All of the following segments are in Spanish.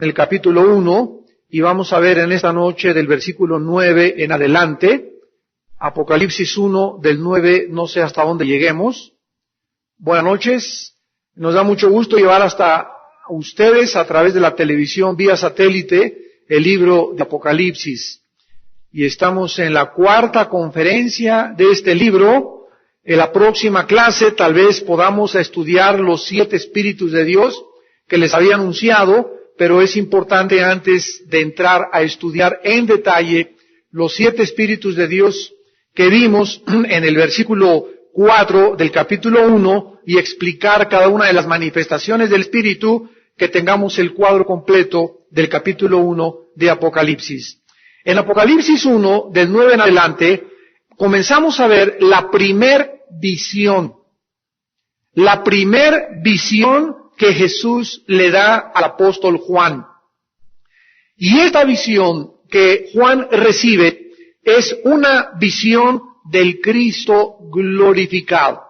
en el capítulo 1, y vamos a ver en esta noche del versículo 9 en adelante. Apocalipsis 1, del 9, no sé hasta dónde lleguemos. Buenas noches. Nos da mucho gusto llevar hasta ustedes a través de la televisión vía satélite el libro de Apocalipsis. Y estamos en la cuarta conferencia de este libro. En la próxima clase tal vez podamos estudiar los 7 espíritus de Dios que les había anunciado, pero es importante antes de entrar a estudiar en detalle los 7 espíritus de Dios que vimos en el versículo 4 del capítulo 1 y explicar cada una de las manifestaciones del Espíritu, que tengamos el cuadro completo del capítulo 1 de Apocalipsis. En Apocalipsis 1, del 9 en adelante, comenzamos a ver la primer visión. La primer visión que Jesús le da al apóstol Juan. Y esta visión que Juan recibe es una visión del Cristo glorificado.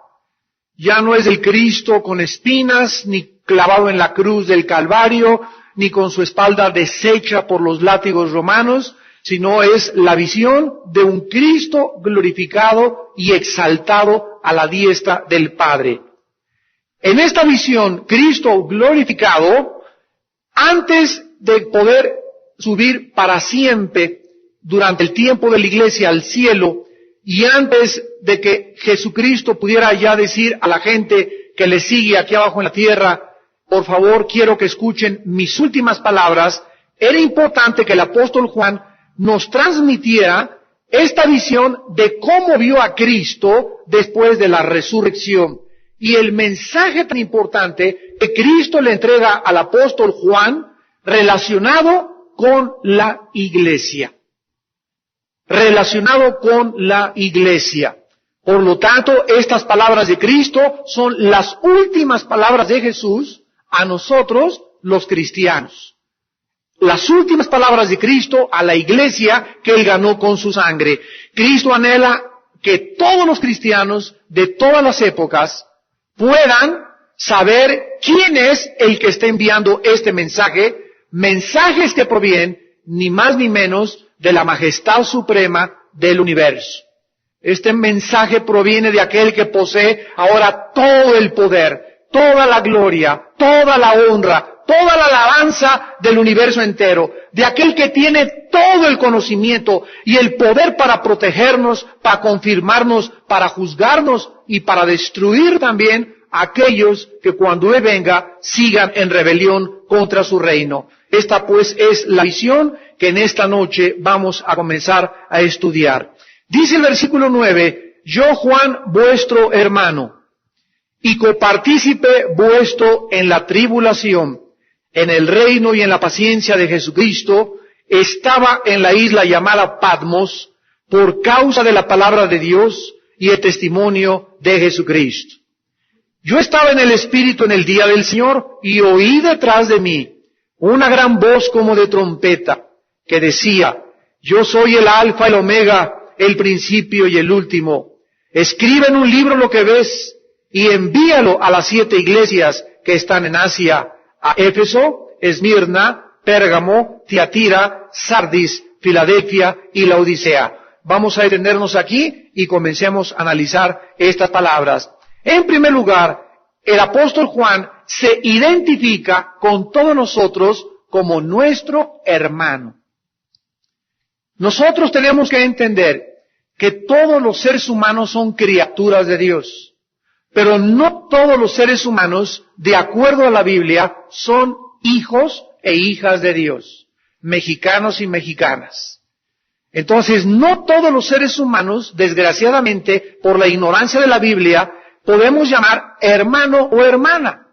Ya no es el Cristo con espinas, ni clavado en la cruz del Calvario, ni con su espalda deshecha por los látigos romanos, sino es la visión de un Cristo glorificado y exaltado a la diestra del Padre. En esta visión, Cristo glorificado, antes de poder subir para siempre durante el tiempo de la iglesia al cielo, y antes de que Jesucristo pudiera ya decir a la gente que le sigue aquí abajo en la tierra, por favor quiero que escuchen mis últimas palabras, era importante que el apóstol Juan nos transmitiera esta visión de cómo vio a Cristo después de la resurrección. Y el mensaje tan importante que Cristo le entrega al apóstol Juan relacionado con la iglesia. Relacionado con la iglesia. Por lo tanto, estas palabras de Cristo son las últimas palabras de Jesús a nosotros los cristianos. Las últimas palabras de Cristo a la iglesia que Él ganó con su sangre. Cristo anhela que todos los cristianos de todas las épocas puedan saber quién es el que está enviando este mensaje, mensajes que provienen ni más ni menos de la majestad suprema del universo. Este mensaje proviene de aquel que posee ahora todo el poder, toda la gloria, toda la honra, toda la alabanza del universo entero, de aquel que tiene todo el conocimiento y el poder para protegernos, para confirmarnos, para juzgarnos y para destruir también a aquellos que cuando Él venga sigan en rebelión contra su reino. Esta pues es la visión que en esta noche vamos a comenzar a estudiar. Dice el versículo 9, yo Juan vuestro hermano y copartícipe vuestro en la tribulación, en el reino y en la paciencia de Jesucristo, estaba en la isla llamada Patmos por causa de la palabra de Dios y el testimonio de Jesucristo. Yo estaba en el Espíritu en el día del Señor y oí detrás de mí una gran voz como de trompeta que decía, yo soy el Alfa y el Omega, el principio y el último. Escribe en un libro lo que ves y envíalo a las 7 iglesias que están en Asia, a Éfeso, Esmirna, Pérgamo, Tiatira, Sardis, Filadelfia y Laodicea. Vamos a detenernos aquí y comencemos a analizar estas palabras. En primer lugar, el apóstol Juan se identifica con todos nosotros como nuestro hermano. Nosotros tenemos que entender que todos los seres humanos son criaturas de Dios, pero no todos los seres humanos, de acuerdo a la Biblia, son hijos e hijas de Dios, mexicanos y mexicanas. Entonces, no todos los seres humanos, desgraciadamente, por la ignorancia de la Biblia, podemos llamar hermano o hermana.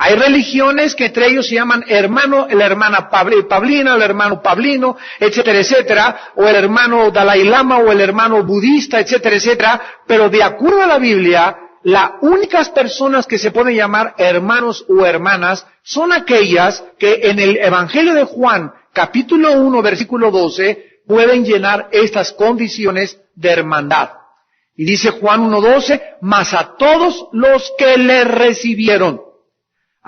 Hay religiones que entre ellos se llaman hermano, la hermana Pablina, el hermano Pablino, etcétera, etcétera, o el hermano Dalai Lama o el hermano budista, etcétera, etcétera, pero de acuerdo a la Biblia, las únicas personas que se pueden llamar hermanos o hermanas son aquellas que en el Evangelio de Juan, capítulo 1, versículo 12, pueden llenar estas condiciones de hermandad. Y dice Juan 1:12, mas a todos los que le recibieron,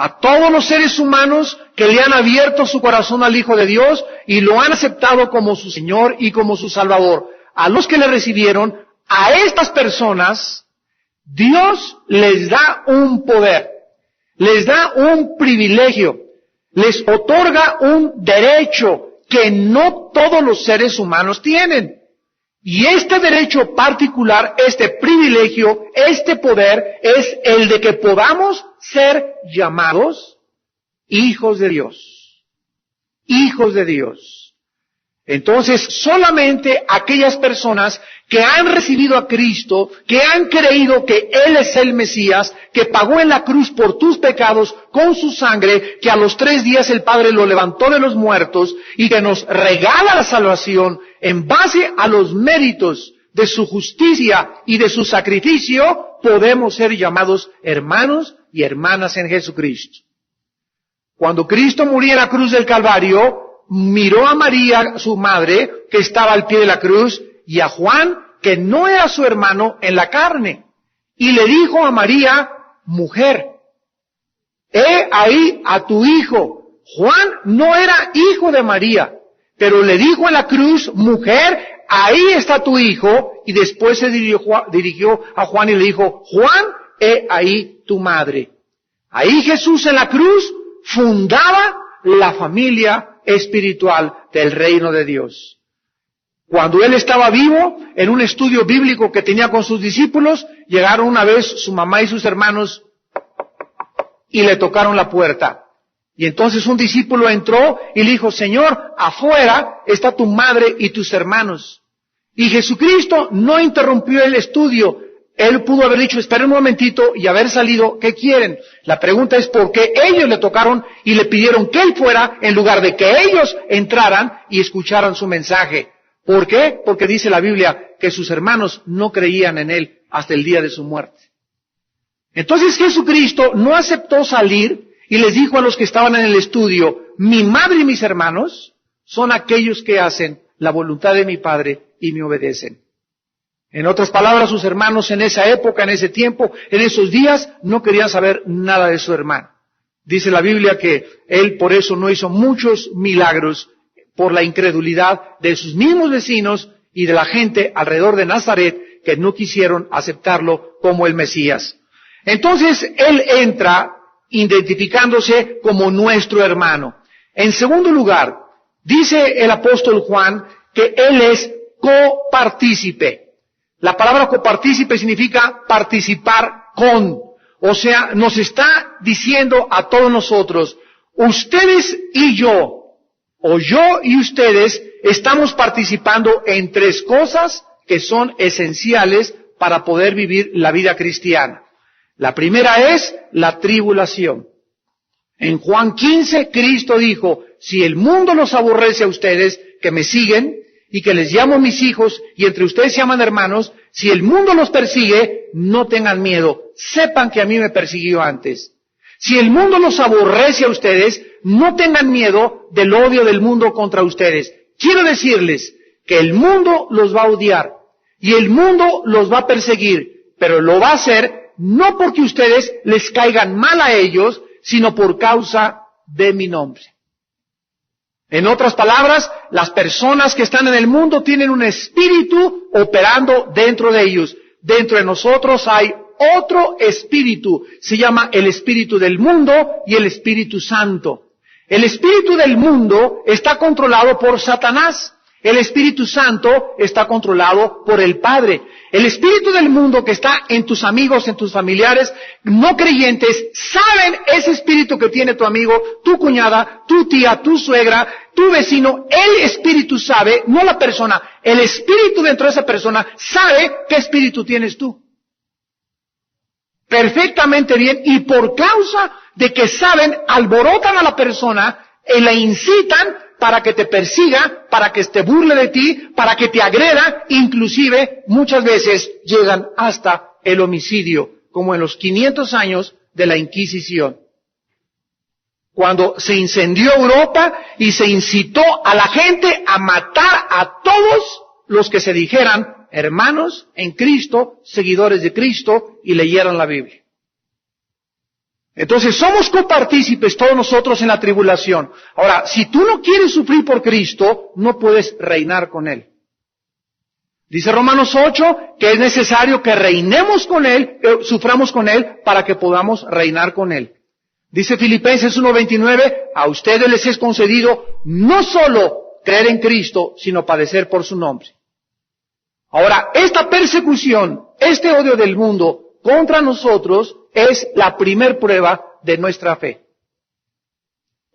a todos los seres humanos que le han abierto su corazón al Hijo de Dios y lo han aceptado como su Señor y como su Salvador. A los que le recibieron, a estas personas, Dios les da un poder, les da un privilegio, les otorga un derecho que no todos los seres humanos tienen. Y este derecho particular, este privilegio, este poder, es el de que podamos ser llamados hijos de Dios. Hijos de Dios. Entonces, solamente aquellas personas que han recibido a Cristo, que han creído que Él es el Mesías, que pagó en la cruz por tus pecados con su sangre, que a los 3 días el Padre lo levantó de los muertos y que nos regala la salvación en base a los méritos de su justicia y de su sacrificio, podemos ser llamados hermanos y hermanas en Jesucristo. Cuando Cristo murió en la cruz del Calvario, miró a María, su madre, que estaba al pie de la cruz, y a Juan, que no era su hermano en la carne, y le dijo a María, mujer, he ahí a tu hijo. Juan no era hijo de María, pero le dijo en la cruz, mujer, ahí está tu hijo, y después se dirigió a Juan y le dijo, Juan, he ahí tu madre. Ahí Jesús en la cruz fundaba la familia espiritual del reino de Dios. Cuando Él estaba vivo, en un estudio bíblico que tenía con sus discípulos, llegaron una vez su mamá y sus hermanos y le tocaron la puerta. Y entonces un discípulo entró y le dijo, Señor, afuera está tu madre y tus hermanos. Y Jesucristo no interrumpió el estudio. Él pudo haber dicho, espera un momentito y haber salido, ¿qué quieren? La pregunta es por qué ellos le tocaron y le pidieron que Él fuera en lugar de que ellos entraran y escucharan su mensaje. ¿Por qué? Porque dice la Biblia que sus hermanos no creían en Él hasta el día de su muerte. Entonces Jesucristo no aceptó salir y les dijo a los que estaban en el estudio, mi madre y mis hermanos son aquellos que hacen la voluntad de mi Padre y me obedecen. En otras palabras, sus hermanos en esa época, en ese tiempo, en esos días, no querían saber nada de su hermano. Dice la Biblia que Él por eso no hizo muchos milagros por la incredulidad de sus mismos vecinos y de la gente alrededor de Nazaret que no quisieron aceptarlo como el Mesías. Entonces, Él entra identificándose como nuestro hermano. En segundo lugar, dice el apóstol Juan que Él es copartícipe. La palabra copartícipe significa participar con. O sea, nos está diciendo a todos nosotros, ustedes y yo, o yo y ustedes, estamos participando en 3 cosas que son esenciales para poder vivir la vida cristiana. La primera es la tribulación. En Juan 15, Cristo dijo, si el mundo los aborrece a ustedes, que me siguen, y que les llamo mis hijos, y entre ustedes se llaman hermanos, si el mundo los persigue, no tengan miedo, sepan que a mí me persiguió antes. Si el mundo los aborrece a ustedes, no tengan miedo del odio del mundo contra ustedes. Quiero decirles que el mundo los va a odiar, y el mundo los va a perseguir, pero lo va a hacer no porque ustedes les caigan mal a ellos, sino por causa de mi nombre. En otras palabras, las personas que están en el mundo tienen un espíritu operando dentro de ellos. Dentro de nosotros hay otro espíritu, se llama el espíritu del mundo y el Espíritu Santo. El espíritu del mundo está controlado por Satanás. El Espíritu Santo está controlado por el Padre. El espíritu del mundo que está en tus amigos, en tus familiares no creyentes, saben ese espíritu que tiene tu amigo, tu cuñada, tu tía, tu suegra, tu vecino. El espíritu sabe, no la persona, el espíritu dentro de esa persona sabe qué espíritu tienes tú. Perfectamente bien, y por causa de que saben, alborotan a la persona y la incitan para que te persiga, para que te burle de ti, para que te agreda, inclusive muchas veces llegan hasta el homicidio, como en los 500 años de la Inquisición. Cuando se incendió Europa y se incitó a la gente a matar a todos los que se dijeran hermanos en Cristo, seguidores de Cristo, y leyeran la Biblia. Entonces somos copartícipes todos nosotros en la tribulación. Ahora, si tú no quieres sufrir por Cristo, no puedes reinar con Él. Dice Romanos 8 que es necesario que reinemos con Él, suframos con Él, para que podamos reinar con Él. Dice Filipenses 1:29, a ustedes les es concedido no solo creer en Cristo, sino padecer por su nombre. Ahora, esta persecución, este odio del mundo contra nosotros es la primer prueba de nuestra fe.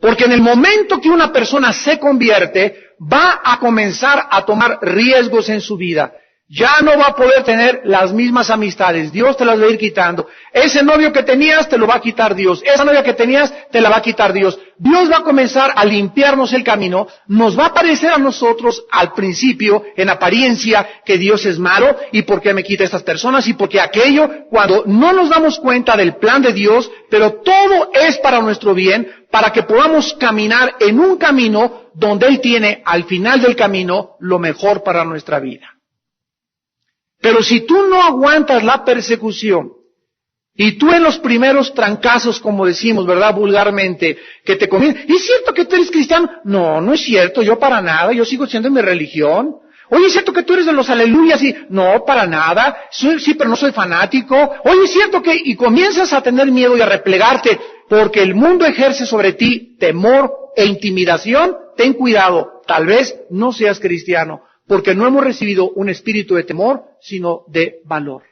Porque en el momento que una persona se convierte, va a comenzar a tomar riesgos en su vida. Ya no va a poder tener las mismas amistades. Dios te las va a ir quitando. Ese novio que tenías te lo va a quitar Dios. Esa novia que tenías te la va a quitar Dios. Dios va a comenzar a limpiarnos el camino. Nos va a parecer a nosotros al principio, en apariencia, que Dios es malo y por qué me quita estas personas y por qué aquello, cuando no nos damos cuenta del plan de Dios, pero todo es para nuestro bien, para que podamos caminar en un camino donde Él tiene al final del camino lo mejor para nuestra vida. Pero si tú no aguantas la persecución, y tú en los primeros trancazos, como decimos, ¿verdad? Vulgarmente, que te comienzan, ¿es cierto que tú eres cristiano? No, no es cierto, yo para nada, yo sigo siendo en mi religión. Oye, ¿es cierto que tú eres de los aleluyas? Y no, para nada, sí, pero no soy fanático. Oye, ¿es cierto que? Y comienzas a tener miedo y a replegarte, porque el mundo ejerce sobre ti temor e intimidación. Ten cuidado, tal vez no seas cristiano, porque no hemos recibido un espíritu de temor, sino de valor,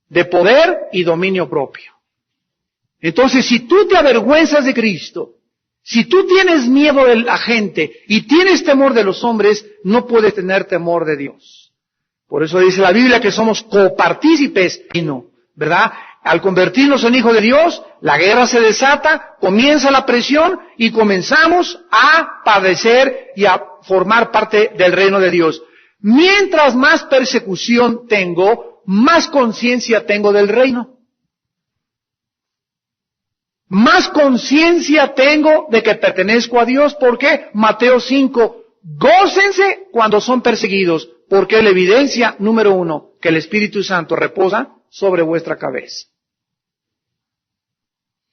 de poder y dominio propio. Entonces, si tú te avergüenzas de Cristo, si tú tienes miedo de la gente y tienes temor de los hombres, no puedes tener temor de Dios. Por eso dice la Biblia que somos copartícipes, ¿verdad? Al convertirnos en hijos de Dios, la guerra se desata, comienza la presión y comenzamos a padecer y a formar parte del reino de Dios. Mientras más persecución tengo, más conciencia tengo del reino. Más conciencia tengo de que pertenezco a Dios. ¿Por qué? Mateo 5, gócense cuando son perseguidos, porque es la evidencia número 1, que el Espíritu Santo reposa sobre vuestra cabeza.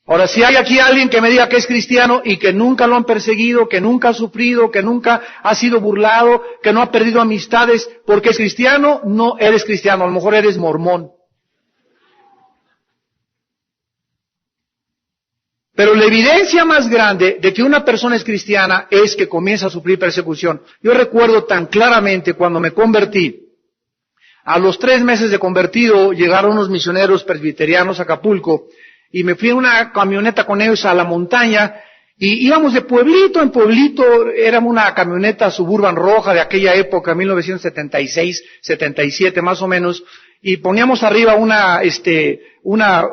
Ahora, si hay aquí alguien que me diga que es cristiano y que nunca lo han perseguido, que nunca ha sufrido, que nunca ha sido burlado, que no ha perdido amistades porque es cristiano, no eres cristiano, a lo mejor eres mormón. Pero la evidencia más grande de que una persona es cristiana es que comienza a sufrir persecución. Yo recuerdo tan claramente cuando me convertí. A los 3 meses de convertido llegaron unos misioneros presbiterianos a Acapulco y me fui en una camioneta con ellos a la montaña y íbamos de pueblito en pueblito. Éramos una camioneta Suburban roja de aquella época, 1976, 77 más o menos, y poníamos arriba una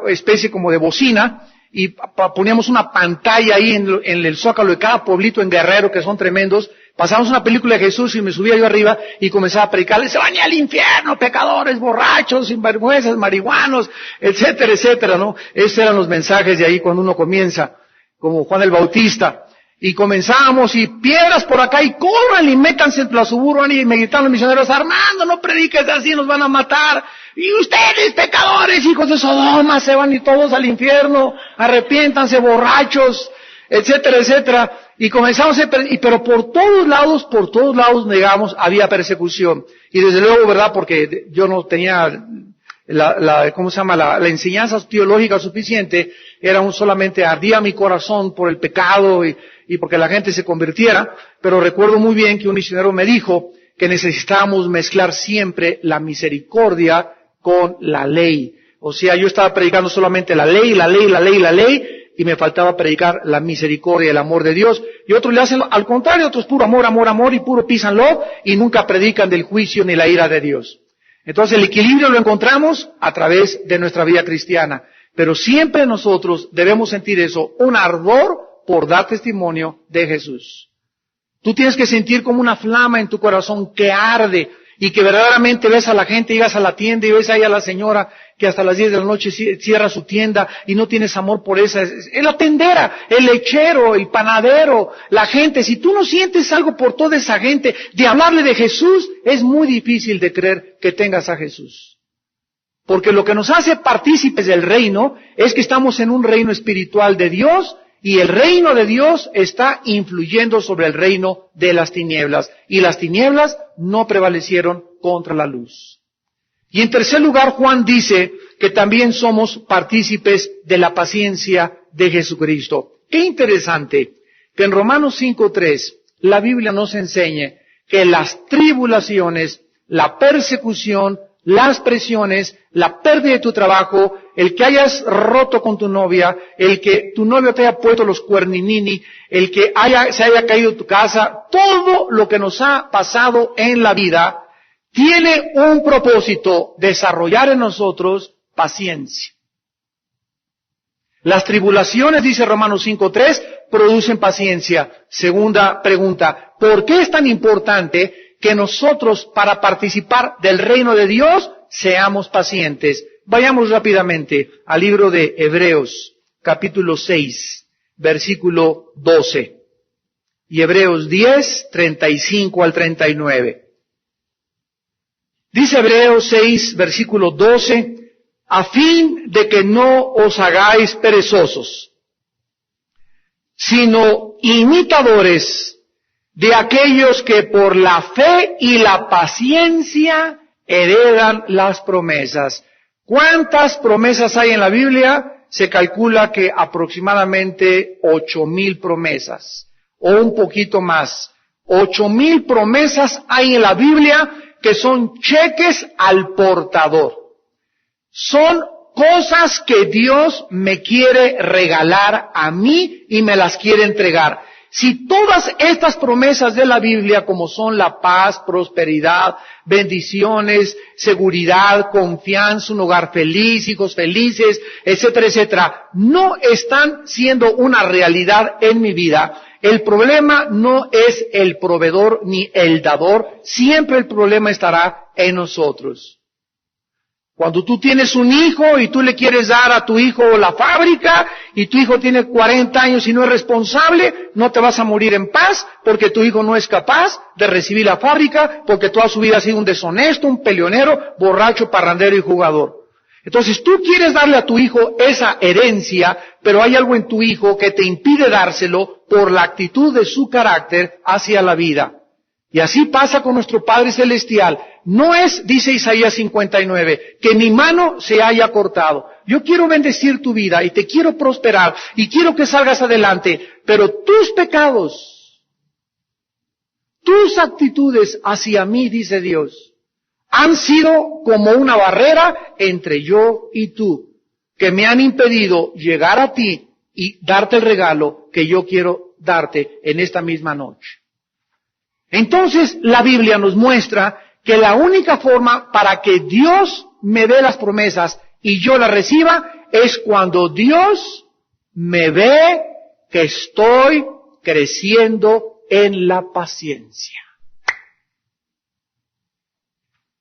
especie como de bocina y poníamos una pantalla ahí en el zócalo de cada pueblito en Guerrero, que son tremendos. Pasamos una película de Jesús y me subía yo arriba y comenzaba a predicarles: se van al infierno, pecadores, borrachos, sinvergüenzas, marihuanos, etcétera, etcétera, ¿no? Esos eran los mensajes de ahí cuando uno comienza, como Juan el Bautista. Y comenzábamos y piedras por acá y corran y métanse en la Suburban, y me gritaron los misioneros: Armando, no prediques así, nos van a matar. Y ustedes, pecadores, hijos de Sodoma, se van y todos al infierno, arrepiéntanse, borrachos, etcétera, etcétera. Y comenzamos pero por todos lados negamos, había persecución. Y desde luego, ¿verdad? Porque yo no tenía la enseñanza teológica suficiente, solamente ardía mi corazón por el pecado y porque la gente se convirtiera. Pero recuerdo muy bien que un misionero me dijo que necesitábamos mezclar siempre la misericordia con la ley. O sea, yo estaba predicando solamente la ley, y me faltaba predicar la misericordia, el amor de Dios. Y otros le hacen al contrario, otros puro amor, amor, amor, y puro písanlo, y nunca predican del juicio ni la ira de Dios. Entonces el equilibrio lo encontramos a través de nuestra vida cristiana. Pero siempre nosotros debemos sentir eso, un ardor por dar testimonio de Jesús. Tú tienes que sentir como una flama en tu corazón que arde, y que verdaderamente ves a la gente, llegas a la tienda y ves ahí a la señora que hasta las 10 de la noche cierra su tienda y no tienes amor por esa. Es la tendera, el lechero, el panadero, la gente. Si tú no sientes algo por toda esa gente, de hablarle de Jesús, es muy difícil de creer que tengas a Jesús. Porque lo que nos hace partícipes del reino es que estamos en un reino espiritual de Dios y el reino de Dios está influyendo sobre el reino de las tinieblas. Y las tinieblas no prevalecieron contra la luz. Y en tercer lugar, Juan dice que también somos partícipes de la paciencia de Jesucristo. Qué interesante que en Romanos 5:3 la Biblia nos enseñe que las tribulaciones, la persecución, las presiones, la pérdida de tu trabajo, el que hayas roto con tu novia, el que tu novio te haya puesto los cuerninini, el que se haya caído tu casa, todo lo que nos ha pasado en la vida tiene un propósito: desarrollar en nosotros paciencia. Las tribulaciones, dice Romanos 5:3, producen paciencia. Segunda pregunta, ¿por qué es tan importante que nosotros, para participar del reino de Dios, seamos pacientes? Vayamos rápidamente al libro de Hebreos, capítulo 6, versículo 12. Y Hebreos 10, 35 al 39. Dice Hebreos 6, versículo 12, a fin de que no os hagáis perezosos, sino imitadores de aquellos que por la fe y la paciencia heredan las promesas. ¿Cuántas promesas hay en la Biblia? Se calcula que aproximadamente 8,000 promesas, o un poquito más. 8,000 promesas hay en la Biblia que son cheques al portador. Son cosas que Dios me quiere regalar a mí y me las quiere entregar. Si todas estas promesas de la Biblia, como son la paz, prosperidad, bendiciones, seguridad, confianza, un hogar feliz, hijos felices, etcétera, etcétera, no están siendo una realidad en mi vida, el problema no es el proveedor ni el dador, siempre el problema estará en nosotros. Cuando tú tienes un hijo y tú le quieres dar a tu hijo la fábrica y tu hijo tiene 40 años y no es responsable, no te vas a morir en paz porque tu hijo no es capaz de recibir la fábrica porque toda su vida ha sido un deshonesto, un peleonero, borracho, parrandero y jugador. Entonces tú quieres darle a tu hijo esa herencia, pero hay algo en tu hijo que te impide dárselo por la actitud de su carácter hacia la vida. Y así pasa con nuestro Padre Celestial. No es, dice Isaías 59, que mi mano se haya cortado. Yo quiero bendecir tu vida y te quiero prosperar y quiero que salgas adelante, pero tus pecados, tus actitudes hacia mí, dice Dios, han sido como una barrera entre yo y tú, que me han impedido llegar a ti y darte el regalo que yo quiero darte en esta misma noche. Entonces la Biblia nos muestra que la única forma para que Dios me dé las promesas y yo las reciba es cuando Dios me ve que estoy creciendo en la paciencia.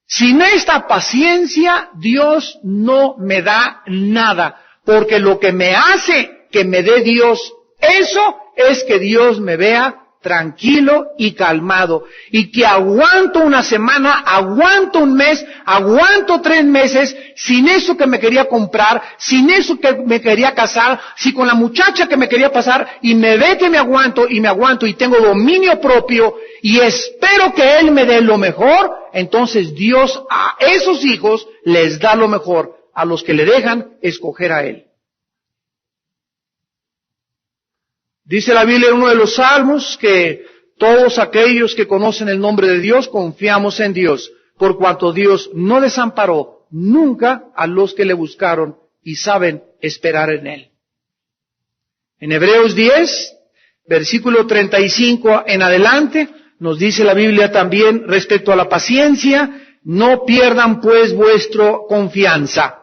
Sin esta paciencia, Dios no me da nada, porque lo que me hace que me dé Dios eso es que Dios me vea tranquilo y calmado, y que aguanto una semana, aguanto un mes, aguanto 3 meses, sin eso que me quería comprar, sin eso que me quería casar, si con la muchacha que me quería pasar, y me ve que me aguanto, y tengo dominio propio, y espero que Él me dé lo mejor, entonces Dios a esos hijos les da lo mejor, a los que le dejan escoger a Él. Dice la Biblia en uno de los salmos que todos aquellos que conocen el nombre de Dios confiamos en Dios, por cuanto Dios no desamparó nunca a los que le buscaron y saben esperar en Él. En Hebreos 10, versículo 35 en adelante, nos dice la Biblia también respecto a la paciencia, no pierdan pues vuestra confianza.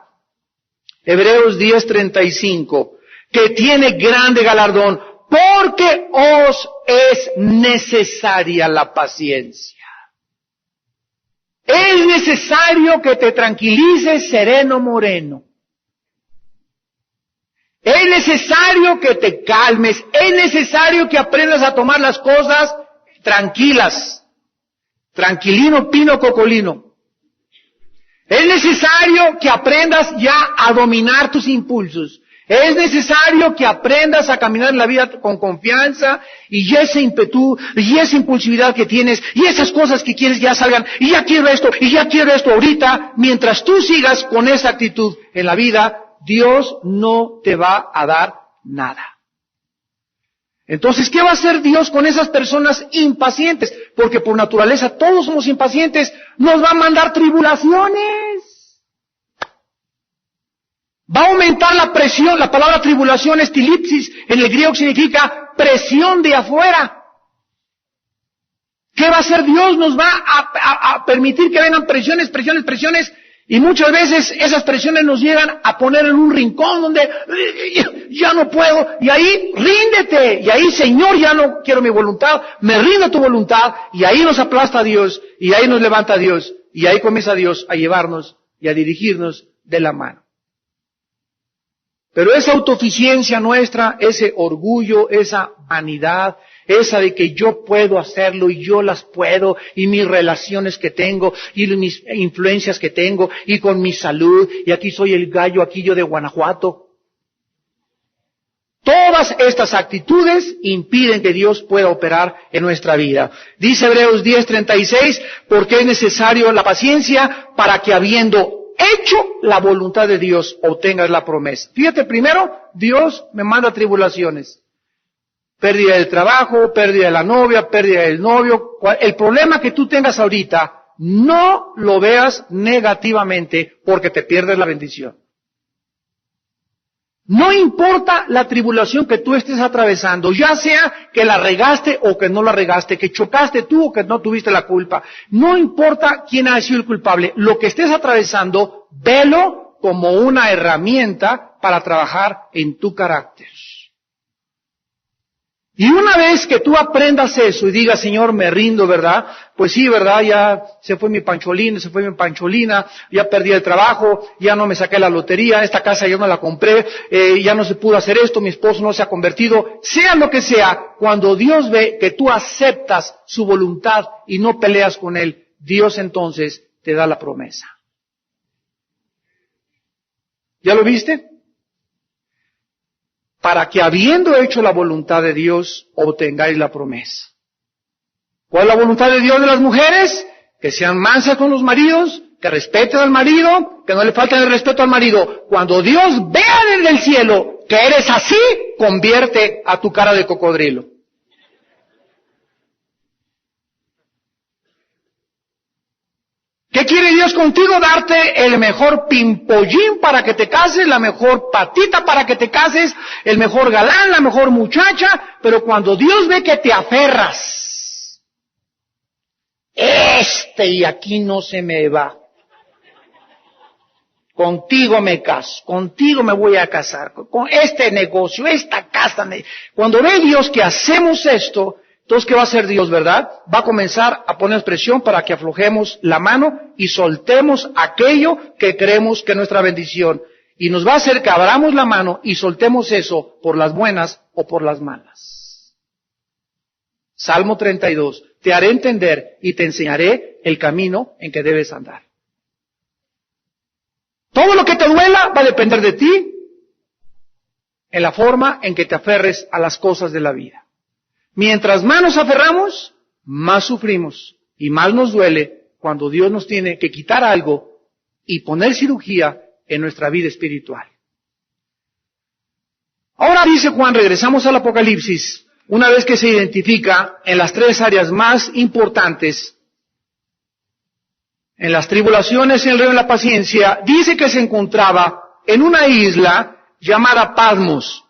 Hebreos 10, 35, que tiene grande galardón, porque os es necesaria la paciencia. Es necesario que te tranquilices sereno moreno. Es necesario que te calmes. Es necesario que aprendas a tomar las cosas tranquilas. Tranquilino, pino, cocolino. Es necesario que aprendas ya a dominar tus impulsos. Es necesario que aprendas a caminar en la vida con confianza y ese ímpetu y esa impulsividad que tienes y esas cosas que quieres ya salgan y ya quiero esto ahorita. Mientras tú sigas con esa actitud en la vida, Dios no te va a dar nada. Entonces, ¿qué va a hacer Dios con esas personas impacientes? Porque por naturaleza todos somos impacientes. Nos va a mandar tribulaciones. Va a aumentar la presión. La palabra tribulación es tilipsis. En el griego significa presión de afuera. ¿Qué va a hacer Dios? Nos va a permitir que vengan presiones. Y muchas veces esas presiones nos llegan a poner en un rincón donde ya no puedo. Y ahí ríndete. Y ahí, Señor, ya no quiero mi voluntad. Me rindo a tu voluntad. Y ahí nos aplasta Dios. Y ahí nos levanta Dios. Y ahí comienza Dios a llevarnos y a dirigirnos de la mano. Pero esa autosuficiencia nuestra, ese orgullo, esa vanidad, esa de que yo puedo hacerlo y yo las puedo, y mis relaciones que tengo, y mis influencias que tengo, y con mi salud, y aquí soy el gallo, aquí yo de Guanajuato. Todas estas actitudes impiden que Dios pueda operar en nuestra vida. Dice Hebreos 10:36, porque es necesario la paciencia para que habiendo hecho la voluntad de Dios obtengas la promesa. Fíjate, primero, Dios me manda tribulaciones. Pérdida del trabajo, pérdida de la novia, pérdida del novio. El problema que tú tengas ahorita, no lo veas negativamente porque te pierdes la bendición. No importa la tribulación que tú estés atravesando, ya sea que la regaste o que no la regaste, que chocaste tú o que no tuviste la culpa. No importa quién ha sido el culpable. Lo que estés atravesando, velo como una herramienta para trabajar en tu carácter. Y una vez que tú aprendas eso y digas, Señor, me rindo, ¿verdad? Pues sí, ¿verdad? Ya se fue mi pancholina, ya perdí el trabajo, ya no me saqué la lotería, esta casa yo no la compré, ya no se pudo hacer esto, mi esposo no se ha convertido. Sea lo que sea, cuando Dios ve que tú aceptas su voluntad y no peleas con Él, Dios entonces te da la promesa. ¿Ya lo viste? Para que habiendo hecho la voluntad de Dios, obtengáis la promesa. ¿Cuál es la voluntad de Dios de las mujeres? Que sean mansas con los maridos, que respeten al marido, que no le falten el respeto al marido. Cuando Dios vea desde el cielo que eres así, convierte a tu cara de cocodrilo. ¿Qué quiere Dios contigo? Darte el mejor pimpollín para que te cases, la mejor patita para que te cases, el mejor galán, la mejor muchacha, pero cuando Dios ve que te aferras, y aquí no se me va. Contigo me caso, contigo me voy a casar, con este negocio, esta casa. Cuando ve Dios que hacemos esto, entonces, ¿qué va a hacer Dios, verdad? Va a comenzar a poner presión para que aflojemos la mano y soltemos aquello que creemos que es nuestra bendición. Y nos va a hacer que abramos la mano y soltemos eso por las buenas o por las malas. Salmo 32. Te haré entender y te enseñaré el camino en que debes andar. Todo lo que te duela va a depender de ti en la forma en que te aferres a las cosas de la vida. Mientras más nos aferramos, más sufrimos y más nos duele cuando Dios nos tiene que quitar algo y poner cirugía en nuestra vida espiritual. Ahora dice Juan, regresamos al Apocalipsis, una vez que se identifica en las tres áreas más importantes, en las tribulaciones, en el reino de la paciencia, dice que se encontraba en una isla llamada Patmos.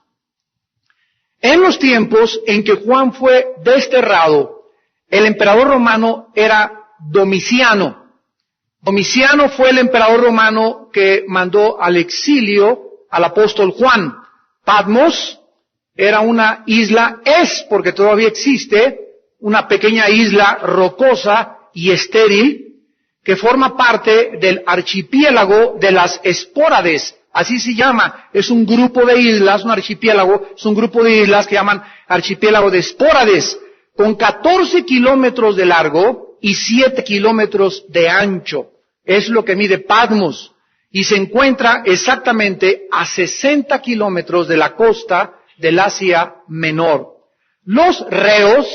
En los tiempos en que Juan fue desterrado, el emperador romano era Domiciano. Domiciano fue el emperador romano que mandó al exilio al apóstol Juan. Patmos era una isla, porque todavía existe, una pequeña isla rocosa y estéril que forma parte del archipiélago de las Hespórades. Así se llama, es un grupo de islas, un archipiélago, es un grupo de islas que llaman archipiélago de Hespórades, con 14 kilómetros de largo y 7 kilómetros de ancho. Es lo que mide Patmos y se encuentra exactamente a 60 kilómetros de la costa del Asia Menor. Los reos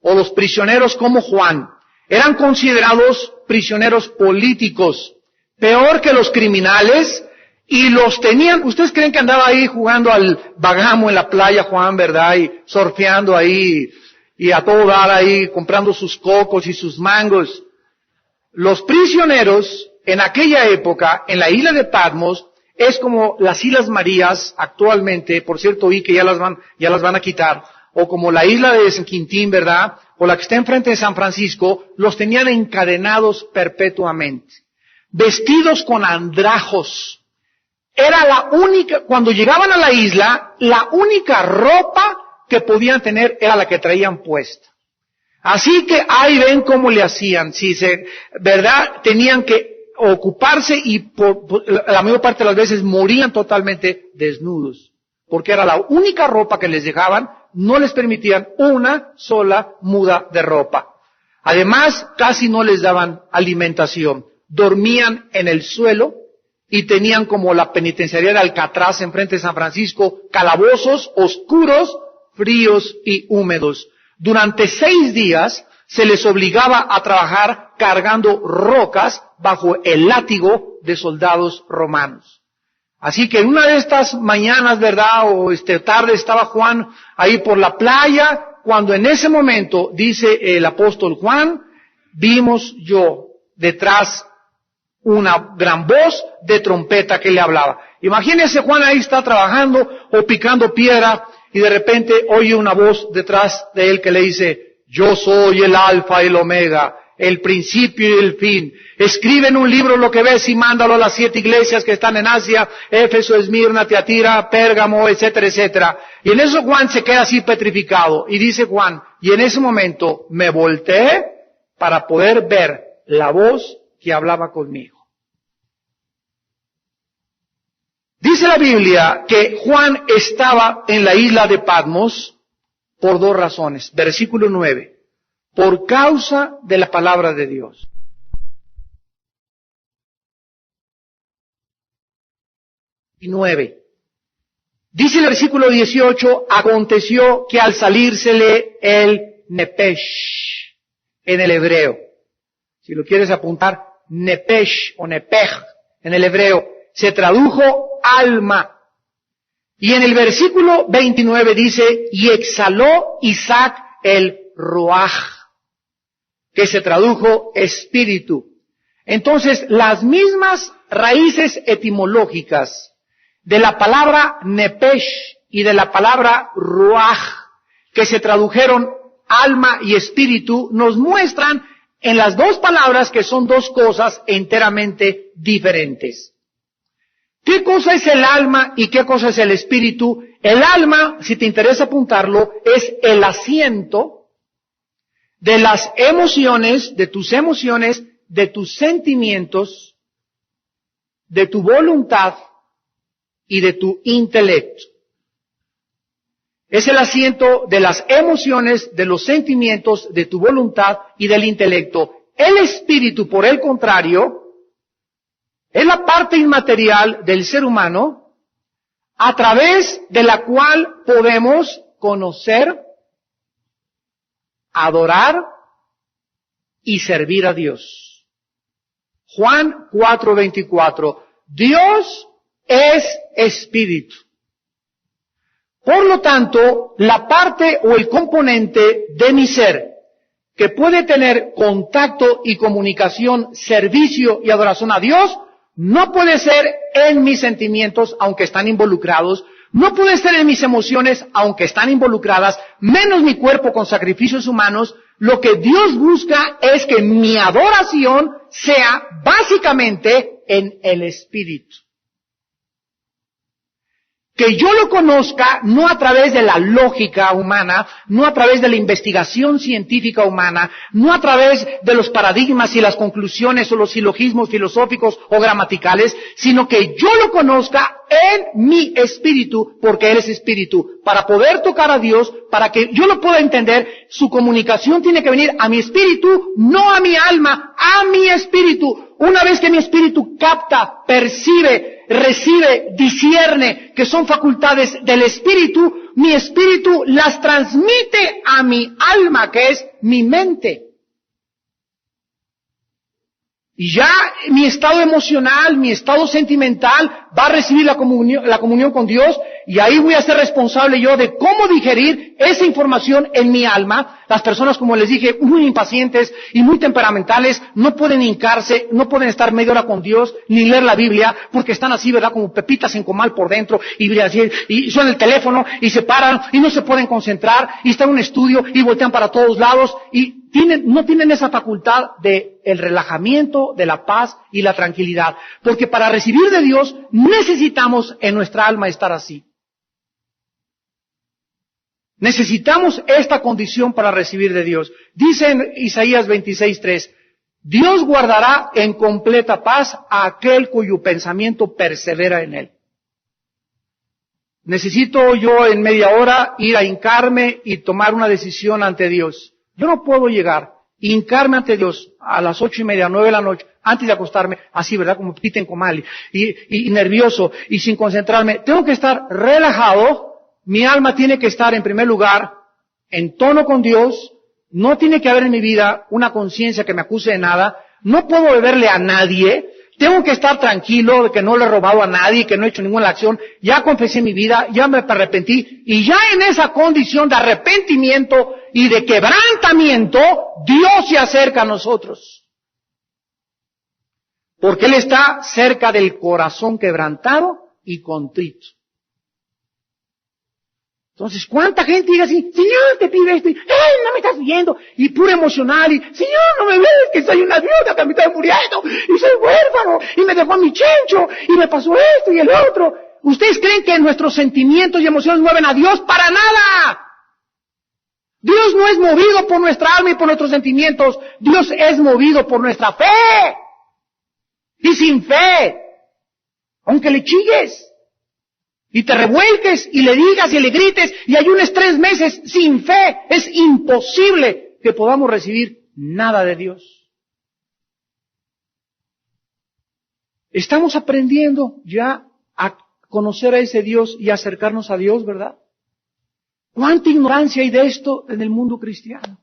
o los prisioneros como Juan eran considerados prisioneros políticos, peor que los criminales, y los tenían. ¿Ustedes creen que andaba ahí jugando al bagamo en la playa Juan, verdad? Y surfeando ahí y a todo dar ahí, comprando sus cocos y sus mangos. Los prisioneros en aquella época, en la isla de Patmos, es como las Islas Marías actualmente, por cierto, oí que ya las van a quitar, o como la isla de San Quintín, ¿verdad? O la que está enfrente de San Francisco, los tenían encadenados perpetuamente, vestidos con andrajos. Era la única, cuando llegaban a la isla, la única ropa que podían tener era la que traían puesta. Así que ahí ven cómo le hacían, ¿verdad? Tenían que ocuparse y la mayor parte de las veces morían totalmente desnudos, porque era la única ropa que les dejaban, no les permitían una sola muda de ropa. Además, casi no les daban alimentación, dormían en el suelo y tenían como la penitenciaría de Alcatraz enfrente de San Francisco, calabozos oscuros, fríos y húmedos. Durante 6 días se les obligaba a trabajar cargando rocas bajo el látigo de soldados romanos. Así que en una de estas mañanas, ¿verdad? O tarde estaba Juan ahí por la playa, cuando en ese momento, dice el apóstol Juan, vimos yo detrás una gran voz de trompeta que le hablaba. Imagínense, Juan ahí está trabajando o picando piedra y de repente oye una voz detrás de él que le dice: yo soy el alfa y el omega, el principio y el fin. Escribe en un libro lo que ves y mándalo a las 7 iglesias que están en Asia, Éfeso, Esmirna, Tiatira, Pérgamo, etcétera, etcétera. Y en eso Juan se queda así petrificado. Y dice Juan, y en ese momento me volteé para poder ver la voz que hablaba conmigo. Dice la Biblia que Juan estaba en la isla de Patmos por 2 razones. Versículo 9. Por causa de la palabra de Dios. Y 9. Dice el versículo 18, aconteció que al salírsele el nepesh, en el hebreo. Si lo quieres apuntar, nepesh o nepej, en el hebreo, se tradujo alma. Y en el versículo 29 dice, y exhaló Isaac el ruaj, que se tradujo espíritu. Entonces, las mismas raíces etimológicas de la palabra nepesh y de la palabra ruaj, que se tradujeron alma y espíritu, nos muestran en las 2 palabras que son 2 cosas enteramente diferentes. ¿Qué cosa es el alma y qué cosa es el espíritu? El alma, si te interesa apuntarlo, es el asiento de las emociones, de tus sentimientos, de tu voluntad y de tu intelecto. Es el asiento de las emociones, de los sentimientos, de tu voluntad y del intelecto. El espíritu, por el contrario, es la parte inmaterial del ser humano a través de la cual podemos conocer, adorar y servir a Dios. Juan 4:24. Dios es espíritu. Por lo tanto, la parte o el componente de mi ser que puede tener contacto y comunicación, servicio y adoración a Dios, no puede ser en mis sentimientos, aunque están involucrados, no puede ser en mis emociones, aunque están involucradas, menos mi cuerpo con sacrificios humanos. Lo que Dios busca es que mi adoración sea básicamente en el Espíritu. Que yo lo conozca no a través de la lógica humana, no a través de la investigación científica humana, no a través de los paradigmas y las conclusiones o los silogismos filosóficos o gramaticales, sino que yo lo conozca en mi espíritu, porque Él es espíritu. Para poder tocar a Dios, para que yo lo pueda entender, su comunicación tiene que venir a mi espíritu, no a mi alma, a mi espíritu. una vez que mi espíritu capta, percibe, recibe, discierne, que son facultades del espíritu, mi espíritu las transmite a mi alma, que es mi mente. Y ya mi estado emocional, mi estado sentimental va a recibir la comunión con Dios, y ahí voy a ser responsable yo de cómo digerir esa información en mi alma. Las personas, como les dije, muy impacientes y muy temperamentales, no pueden hincarse, no pueden estar media hora con Dios, ni leer la Biblia, porque están así, ¿verdad? Como pepitas en comal por dentro, y suena el teléfono, y se paran, y no se pueden concentrar, y están en un estudio, y voltean para todos lados, y no tienen esa facultad de el relajamiento, de la paz y la tranquilidad. Porque para recibir de Dios necesitamos en nuestra alma estar así. Necesitamos esta condición para recibir de Dios. Dice en Isaías 26:3, Dios guardará en completa paz a aquel cuyo pensamiento persevera en él. Necesito yo en media hora ir a hincarme y tomar una decisión ante Dios. Yo no puedo llegar, hincarme ante Dios a las 8:30, 9 de la noche, antes de acostarme, así, ¿verdad? Como pita en comal, y nervioso, y sin concentrarme. Tengo que estar relajado. Mi alma tiene que estar en primer lugar en tono con Dios. No tiene que haber en mi vida una conciencia que me acuse de nada. No puedo beberle a nadie. Tengo que estar tranquilo de que no le he robado a nadie, que no he hecho ninguna acción. Ya confesé mi vida, ya me arrepentí. Y ya en esa condición de arrepentimiento y de quebrantamiento, Dios se acerca a nosotros. Porque Él está cerca del corazón quebrantado y contrito. Entonces, ¿cuánta gente diga así, Señor, te pido esto, y, ¡ay, no me estás viendo! Y puro emocional, y, Señor, no me ves, que soy una viuda que me estoy muriendo, y soy huérfano, y me dejó a mi chencho, y me pasó esto y el otro. ¿Ustedes creen que nuestros sentimientos y emociones mueven a Dios? ¡Para nada! Dios no es movido por nuestra alma y por nuestros sentimientos. Dios es movido por nuestra fe. Y sin fe, aunque le chilles, y te revuelques, y le digas, y le grites, y ayunes 3 meses, sin fe, es imposible que podamos recibir nada de Dios. Estamos aprendiendo ya a conocer a ese Dios y acercarnos a Dios, ¿verdad? ¿Cuánta ignorancia hay de esto en el mundo cristiano?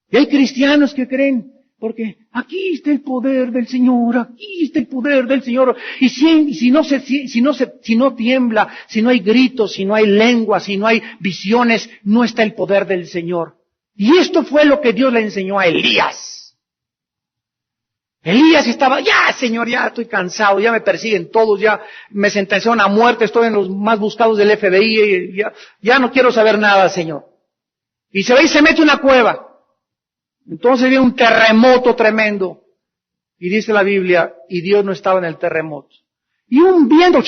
Y hay cristianos que creen, porque aquí está el poder del Señor, aquí está el poder del Señor. Y si no tiembla, si no hay gritos, si no hay lengua, si no hay visiones, no está el poder del Señor. Y esto fue lo que Dios le enseñó a Elías. Elías estaba, ya Señor, ya estoy cansado, ya me persiguen todos, ya me sentenciaron a muerte, estoy en los más buscados del FBI, ya no quiero saber nada, Señor. Y se va y se mete en una cueva. Entonces viene un terremoto tremendo. Y dice la Biblia, y Dios no estaba en el terremoto. Y un viento,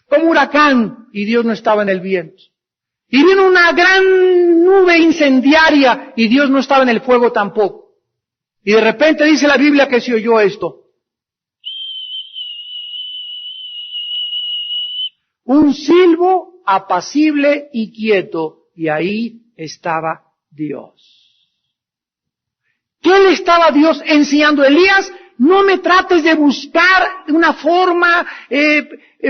como huracán, y Dios no estaba en el viento. Y vino una gran nube incendiaria, y Dios no estaba en el fuego tampoco. Y de repente dice la Biblia que se oyó esto. Un silbo apacible y quieto, y ahí estaba Dios. ¿Qué le estaba Dios enseñando a Elías? No me trates de buscar una forma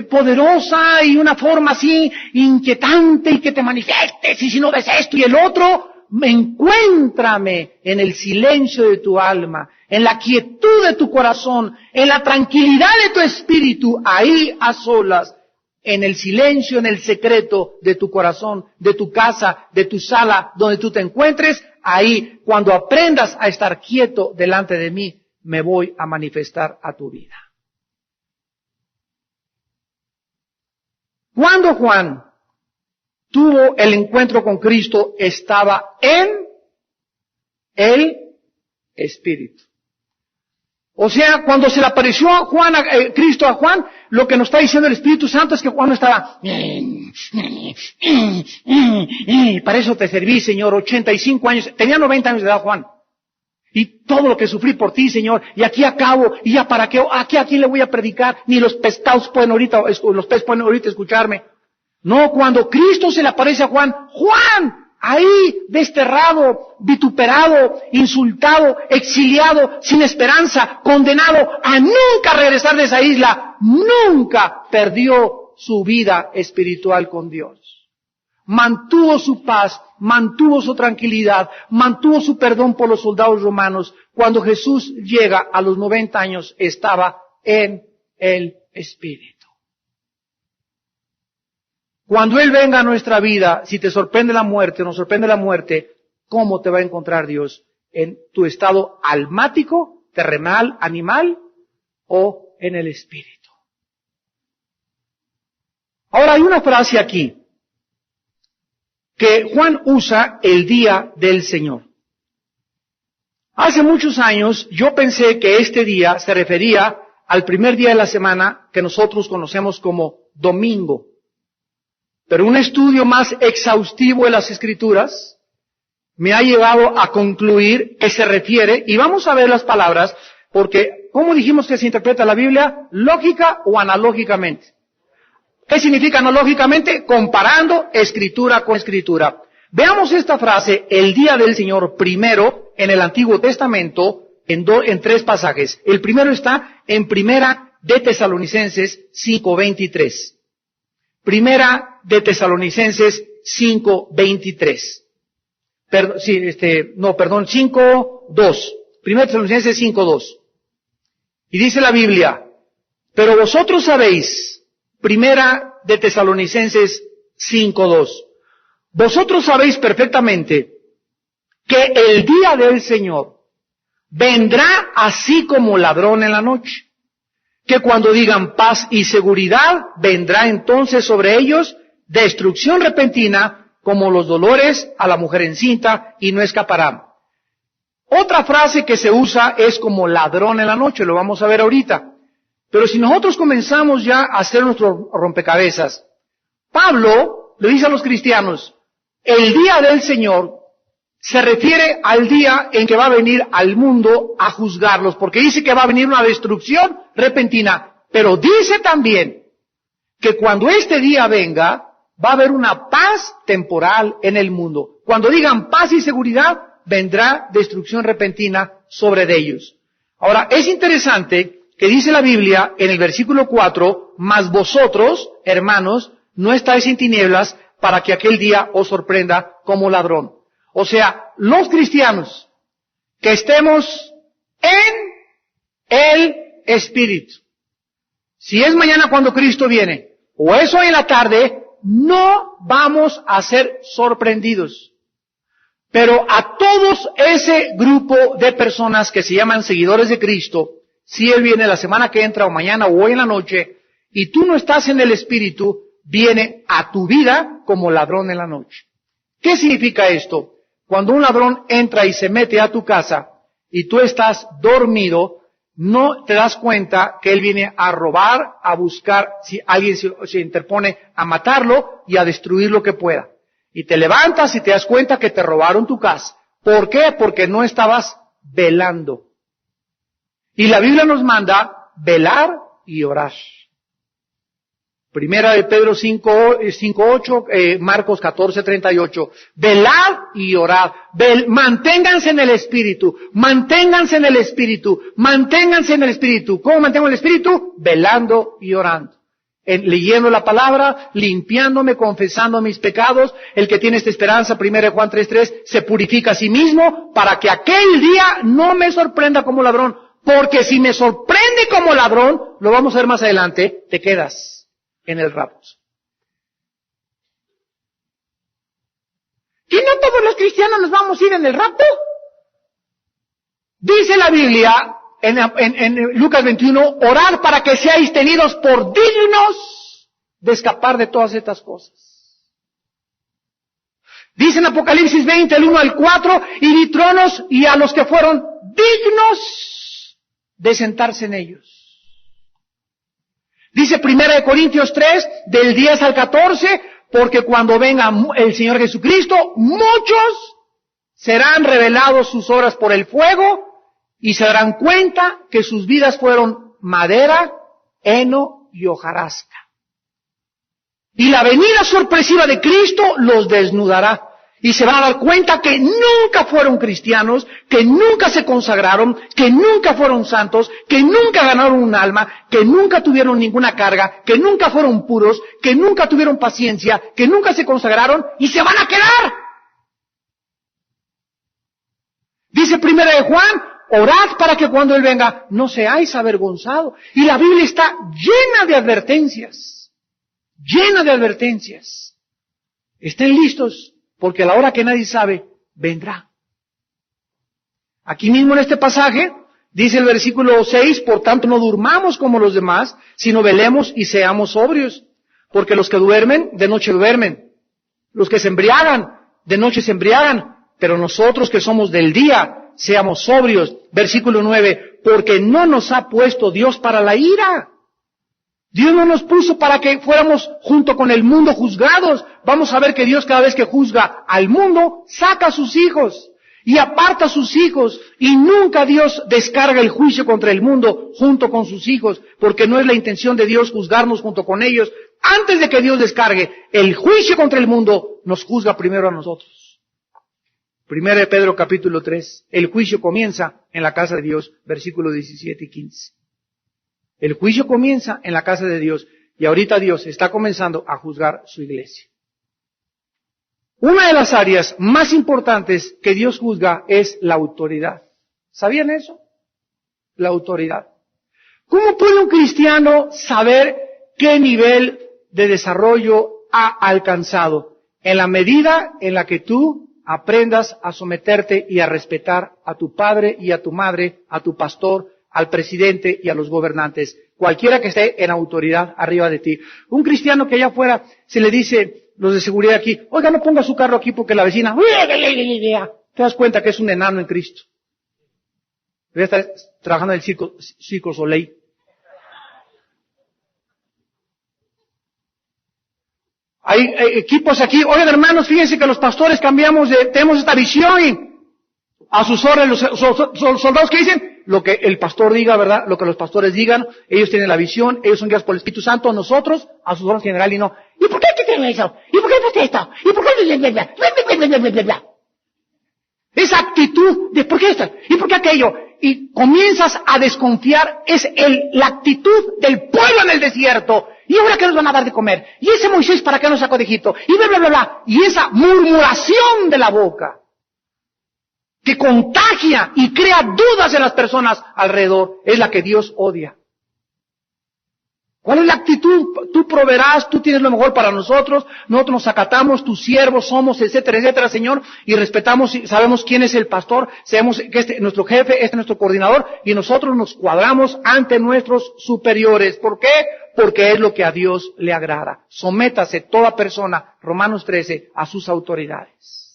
poderosa y una forma así inquietante y que te manifiestes, y si no ves esto y el otro, encuéntrame en el silencio de tu alma, en la quietud de tu corazón, en la tranquilidad de tu espíritu, ahí a solas, en el silencio, en el secreto de tu corazón, de tu casa, de tu sala, donde tú te encuentres. Ahí, cuando aprendas a estar quieto delante de mí, me voy a manifestar a tu vida. Cuando Juan tuvo el encuentro con Cristo, estaba en el Espíritu. O sea, cuando se le apareció a Juan, Cristo a Juan, lo que nos está diciendo el Espíritu Santo es que Juan no estaba, para eso te serví, Señor, 85 años, tenía 90 años de edad Juan. Y todo lo que sufrí por ti, Señor, y aquí acabo, y ya para qué, aquí a quién le voy a predicar, ni los peces pueden ahorita escucharme. No, cuando Cristo se le aparece a Juan, Juan, ahí desterrado, vituperado, insultado, exiliado, sin esperanza, condenado a nunca regresar de esa isla, nunca perdió su vida espiritual con Dios. Mantuvo su paz, mantuvo su tranquilidad, mantuvo su perdón por los soldados romanos. Cuando Jesús llega a los 90 años, estaba en el Espíritu. Cuando Él venga a nuestra vida, si te sorprende la muerte o nos sorprende la muerte, ¿cómo te va a encontrar Dios? ¿En tu estado almático, terrenal, animal o en el Espíritu? Ahora hay una frase aquí que Juan usa, el día del Señor. Hace muchos años yo pensé que este día se refería al primer día de la semana que nosotros conocemos como domingo. Pero un estudio más exhaustivo de las Escrituras me ha llevado a concluir que se refiere, y vamos a ver las palabras, porque ¿cómo dijimos que se interpreta la Biblia? ¿Lógica o analógicamente? ¿Qué significa analógicamente? Comparando Escritura con Escritura. Veamos esta frase, el día del Señor, primero en el Antiguo Testamento, en 3 pasajes. El primero está en Primera de Tesalonicenses 5:23. Primera de Tesalonicenses 5:23. 5:2. Primera de Tesalonicenses 5:2. Y dice la Biblia, pero vosotros sabéis, Primera de Tesalonicenses 5:2. Vosotros sabéis perfectamente que el día del Señor vendrá así como ladrón en la noche. Que cuando digan paz y seguridad, vendrá entonces sobre ellos destrucción repentina como los dolores a la mujer encinta y no escaparán. Otra frase que se usa es como ladrón en la noche, lo vamos a ver ahorita. Pero si nosotros comenzamos ya a hacer nuestro rompecabezas, Pablo le dice a los cristianos, el día del Señor se refiere al día en que va a venir al mundo a juzgarlos, porque dice que va a venir una destrucción repentina, pero dice también que cuando este día venga, va a haber una paz temporal en el mundo. Cuando digan paz y seguridad, vendrá destrucción repentina sobre ellos. Ahora, es interesante que dice la Biblia en el versículo 4, mas vosotros, hermanos, no estáis en tinieblas para que aquel día os sorprenda como ladrón. O sea, los cristianos que estemos en el Espíritu, si es mañana cuando Cristo viene, o es hoy en la tarde, no vamos a ser sorprendidos. Pero a todos ese grupo de personas que se llaman seguidores de Cristo, si Él viene la semana que entra o mañana o hoy en la noche, y tú no estás en el Espíritu, viene a tu vida como ladrón en la noche. ¿Qué significa esto? Cuando un ladrón entra y se mete a tu casa y tú estás dormido, no te das cuenta que él viene a robar, a buscar, si alguien se interpone, a matarlo y a destruir lo que pueda. Y te levantas y te das cuenta que te robaron tu casa. ¿Por qué? Porque no estabas velando. Y la Biblia nos manda velar y orar. Primera de Pedro 5:8, Marcos 14:38. Velad y orad. Manténganse en el Espíritu. Manténganse en el Espíritu. Manténganse en el Espíritu. ¿Cómo mantengo el Espíritu? Velando y orando. Leyendo la palabra, limpiándome, confesando mis pecados. El que tiene esta esperanza, 1 Juan 3:3, se purifica a sí mismo para que aquel día no me sorprenda como ladrón. Porque si me sorprende como ladrón, lo vamos a ver más adelante, te quedas en el rapto. ¿Y no todos los cristianos nos vamos a ir en el rapto? Dice la Biblia en Lucas 21, orad para que seáis tenidos por dignos de escapar de todas estas cosas. Dice en Apocalipsis 20, el 1 al 4, y vi tronos y a los que fueron dignos de sentarse en ellos. Dice 1 Corintios 3, del 10 al 14, porque cuando venga el Señor Jesucristo, muchos serán revelados sus obras por el fuego, y se darán cuenta que sus vidas fueron madera, heno y hojarasca. Y la venida sorpresiva de Cristo los desnudará. Y se van a dar cuenta que nunca fueron cristianos, que nunca se consagraron, que nunca fueron santos, que nunca ganaron un alma, que nunca tuvieron ninguna carga, que nunca fueron puros, que nunca tuvieron paciencia, que nunca se consagraron y se van a quedar. Dice Primera de Juan, orad para que cuando Él venga no seáis avergonzados. Y la Biblia está llena de advertencias. Llena de advertencias. Estén listos, porque a la hora que nadie sabe, vendrá. Aquí mismo en este pasaje, dice el versículo 6, por tanto no durmamos como los demás, sino velemos y seamos sobrios. Porque los que duermen, de noche duermen. Los que se embriagan, de noche se embriagan. Pero nosotros que somos del día, seamos sobrios. Versículo 9, porque no nos ha puesto Dios para la ira. Dios no nos puso para que fuéramos junto con el mundo juzgados. Vamos a ver que Dios cada vez que juzga al mundo, saca a sus hijos y aparta a sus hijos. Y nunca Dios descarga el juicio contra el mundo junto con sus hijos, porque no es la intención de Dios juzgarnos junto con ellos. Antes de que Dios descargue el juicio contra el mundo, nos juzga primero a nosotros. Primera de Pedro capítulo 3, el juicio comienza en la casa de Dios, versículos 17 y 15. El juicio comienza en la casa de Dios y ahorita Dios está comenzando a juzgar su iglesia. Una de las áreas más importantes que Dios juzga es la autoridad. ¿Sabían eso? La autoridad. ¿Cómo puede un cristiano saber qué nivel de desarrollo ha alcanzado? En la medida en la que tú aprendas a someterte y a respetar a tu padre y a tu madre, a tu pastor, al presidente y a los gobernantes, cualquiera que esté en autoridad arriba de ti. Un cristiano que allá afuera se le dice, los de seguridad aquí, oiga, no ponga su carro aquí porque la vecina, te das cuenta que es un enano en Cristo. Debe estar trabajando en el Circo Soleil. Hay equipos aquí, oigan hermanos, fíjense que los pastores tenemos esta visión y a sus órdenes, los soldados que dicen, lo que el pastor diga, ¿verdad? Lo que los pastores digan, ellos tienen la visión, ellos son guiados por el Espíritu Santo, nosotros, a sus órdenes general y no. ¿Y por qué hay que tener eso? ¿Y por qué no esto? ¿Y por qué? Esa actitud de ¿por qué esto? ¿Y por qué aquello? Y comienzas a desconfiar, es la actitud del pueblo en el desierto. ¿Y ahora qué nos van a dar de comer? ¿Y ese Moisés para qué nos sacó de Egipto? Y bla, bla, bla, bla. Y esa murmuración de la boca que contagia y crea dudas en las personas alrededor, es la que Dios odia. ¿Cuál es la actitud? Tú proveerás, tú tienes lo mejor para nosotros nos acatamos, tus siervos somos, etcétera, etcétera, Señor, y respetamos, y sabemos quién es el pastor, sabemos que este es nuestro jefe, este es nuestro coordinador, y nosotros nos cuadramos ante nuestros superiores. ¿Por qué? Porque es lo que a Dios le agrada. Sométase toda persona, Romanos 13, a sus autoridades.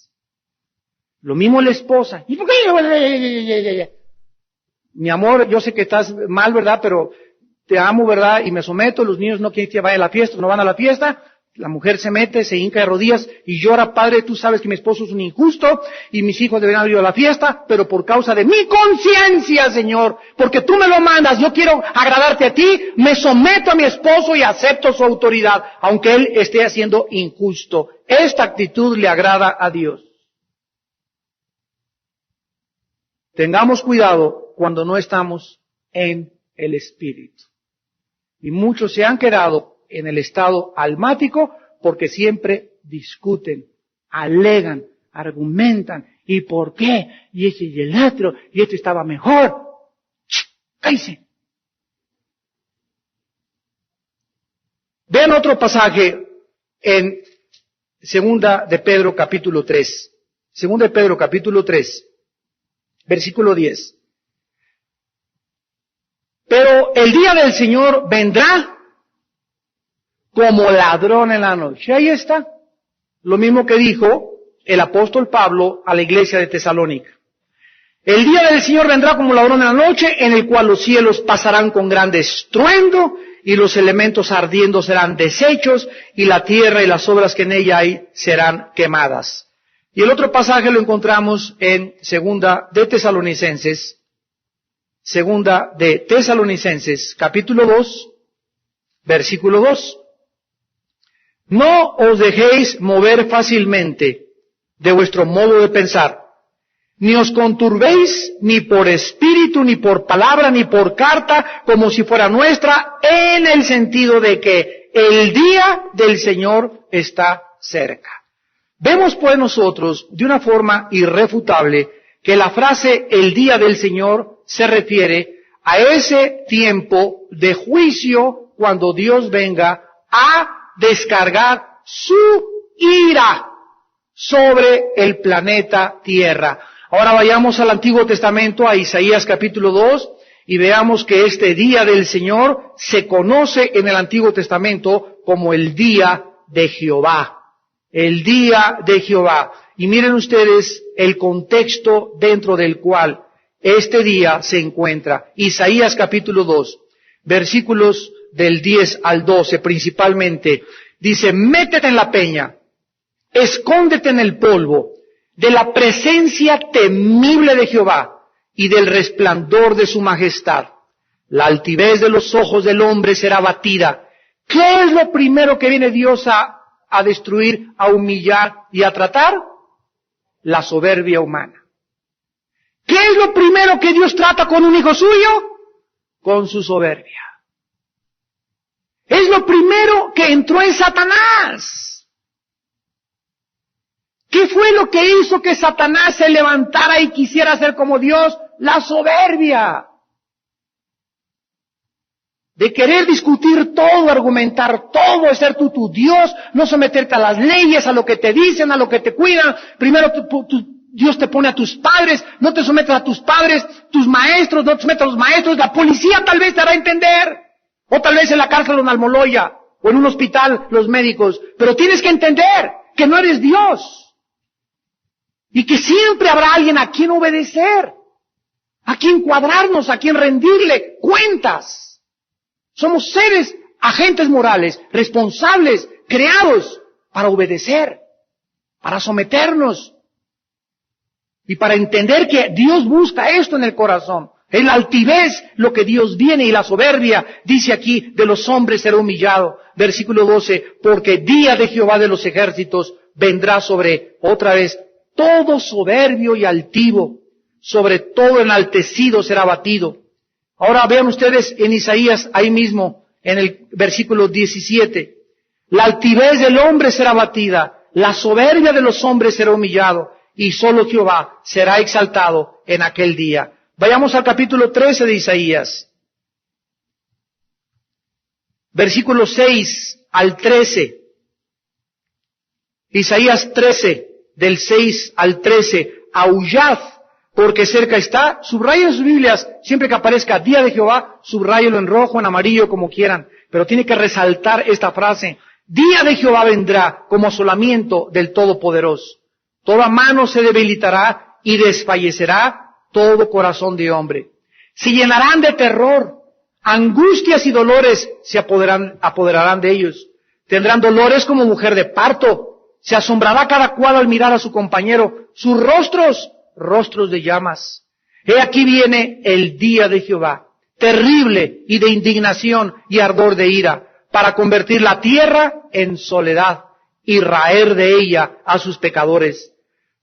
Lo mismo la esposa. ¿Y por qué? Mi amor, yo sé que estás mal, ¿verdad? Pero te amo, ¿verdad? Y me someto. Los niños no quieren que vaya a la fiesta, no van a la fiesta. La mujer se mete, se hinca de rodillas y llora, Padre, tú sabes que mi esposo es un injusto y mis hijos deben haber ido a la fiesta, pero por causa de mi conciencia, Señor, porque tú me lo mandas, yo quiero agradarte a ti, me someto a mi esposo y acepto su autoridad, aunque él esté haciendo injusto. Esta actitud le agrada a Dios. Tengamos cuidado cuando no estamos en el Espíritu. Y muchos se han quedado en el estado almático porque siempre discuten, alegan, argumentan. ¿Y por qué? Y ese y el otro, y este estaba mejor. ¡Cállese! Vean otro pasaje en Segunda de Pedro capítulo 3. Segunda de Pedro capítulo 3. Versículo 10. Pero el día del Señor vendrá como ladrón en la noche. Ahí está. Lo mismo que dijo el apóstol Pablo a la iglesia de Tesalónica. El día del Señor vendrá como ladrón en la noche, en el cual los cielos pasarán con grande estruendo, y los elementos ardiendo serán deshechos, y la tierra y las obras que en ella hay serán quemadas. Y el otro pasaje lo encontramos en Segunda de Tesalonicenses, capítulo 2, versículo 2. No os dejéis mover fácilmente de vuestro modo de pensar. Ni os conturbéis ni por espíritu, ni por palabra, ni por carta, como si fuera nuestra, en el sentido de que el día del Señor está cerca. Vemos pues nosotros, de una forma irrefutable, que la frase el día del Señor se refiere a ese tiempo de juicio cuando Dios venga a descargar su ira sobre el planeta Tierra. Ahora vayamos al Antiguo Testamento, a Isaías capítulo 2, y veamos que este día del Señor se conoce en el Antiguo Testamento como el día de Jehová. El día de Jehová. Y miren ustedes el contexto dentro del cual este día se encuentra. Isaías capítulo 2, versículos del 10 al 12 principalmente. Dice, métete en la peña, escóndete en el polvo, de la presencia temible de Jehová y del resplandor de su majestad. La altivez de los ojos del hombre será abatida. ¿Qué es lo primero que viene Dios a destruir, a humillar y a tratar? La soberbia humana. ¿Qué es lo primero que Dios trata con un hijo suyo? Con su soberbia. Es lo primero que entró en Satanás. ¿Qué fue lo que hizo que Satanás se levantara y quisiera ser como Dios? La soberbia. De querer discutir todo, argumentar todo, ser tú tu Dios, no someterte a las leyes, a lo que te dicen, a lo que te cuidan. Primero Dios te pone a tus padres, no te sometes a tus padres, tus maestros, no te sometes a los maestros, la policía tal vez te hará entender. O tal vez en la cárcel o en Almoloya, o en un hospital los médicos. Pero tienes que entender que no eres Dios. Y que siempre habrá alguien a quien obedecer, a quien cuadrarnos, a quien rendirle cuentas. Somos seres, agentes morales, responsables, creados para obedecer, para someternos y para entender que Dios busca esto en el corazón. En la altivez lo que Dios viene y la soberbia, dice aquí, de los hombres será humillado. Versículo 12, porque día de Jehová de los ejércitos vendrá sobre, otra vez, todo soberbio y altivo, sobre todo enaltecido será abatido. Ahora vean ustedes en Isaías, ahí mismo, en el versículo 17. La altivez del hombre será abatida, la soberbia de los hombres será humillado, y solo Jehová será exaltado en aquel día. Vayamos al capítulo 13 de Isaías. Versículos 6 al 13. Isaías 13. Del 6 al 13, aullad, porque cerca está. Subrayen sus Biblias, siempre que aparezca día de Jehová, subráyenlo en rojo, en amarillo, como quieran. Pero tiene que resaltar esta frase. Día de Jehová vendrá como asolamiento del Todopoderoso. Toda mano se debilitará y desfallecerá todo corazón de hombre. Se llenarán de terror, angustias y dolores se apoderarán de ellos. Tendrán dolores como mujer de parto. Se asombrará cada cual al mirar a su compañero, sus rostros de llamas. He aquí viene el día de Jehová, terrible y de indignación y ardor de ira, para convertir la tierra en soledad y raer de ella a sus pecadores.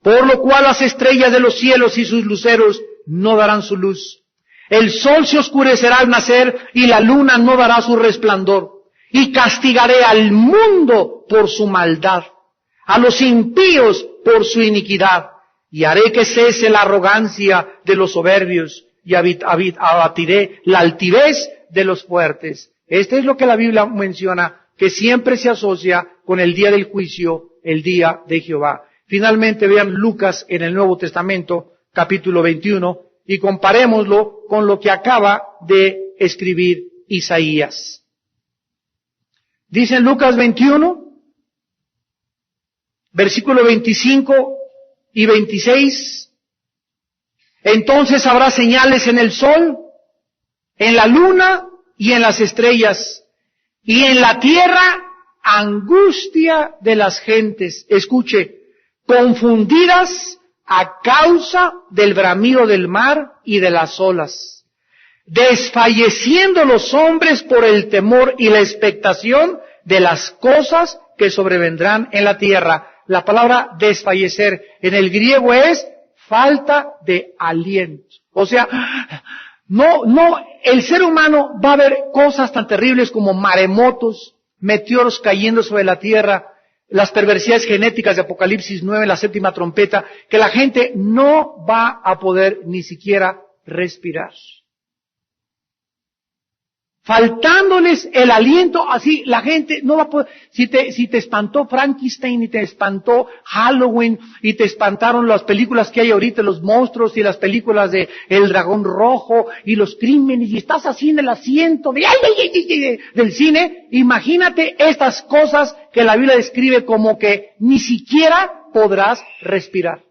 Por lo cual las estrellas de los cielos y sus luceros no darán su luz. El sol se oscurecerá al nacer y la luna no dará su resplandor. Y castigaré al mundo por su maldad, a los impíos por su iniquidad, y haré que cese la arrogancia de los soberbios, y abatiré la altivez de los fuertes. Esto es lo que la Biblia menciona, que siempre se asocia con el día del juicio, el día de Jehová. Finalmente vean Lucas en el Nuevo Testamento, capítulo 21, y comparémoslo con lo que acaba de escribir Isaías. Dice en Lucas 21, versículo 25 y 26, entonces habrá señales en el sol, en la luna y en las estrellas, y en la tierra angustia de las gentes. Escuche, confundidas a causa del bramido del mar y de las olas, desfalleciendo los hombres por el temor y la expectación de las cosas que sobrevendrán en la tierra. La palabra desfallecer en el griego es falta de aliento. O sea, el ser humano va a ver cosas tan terribles como maremotos, meteoros cayendo sobre la tierra, las perversidades genéticas de Apocalipsis 9, la séptima trompeta, que la gente no va a poder ni siquiera respirar. Faltándoles el aliento, así la gente no va a poder. Si te espantó Frankenstein y te espantó Halloween y te espantaron las películas que hay ahorita, los monstruos y las películas de El Dragón Rojo y los crímenes, y estás así en el asiento del cine, imagínate estas cosas que la Biblia describe como que ni siquiera podrás respirar.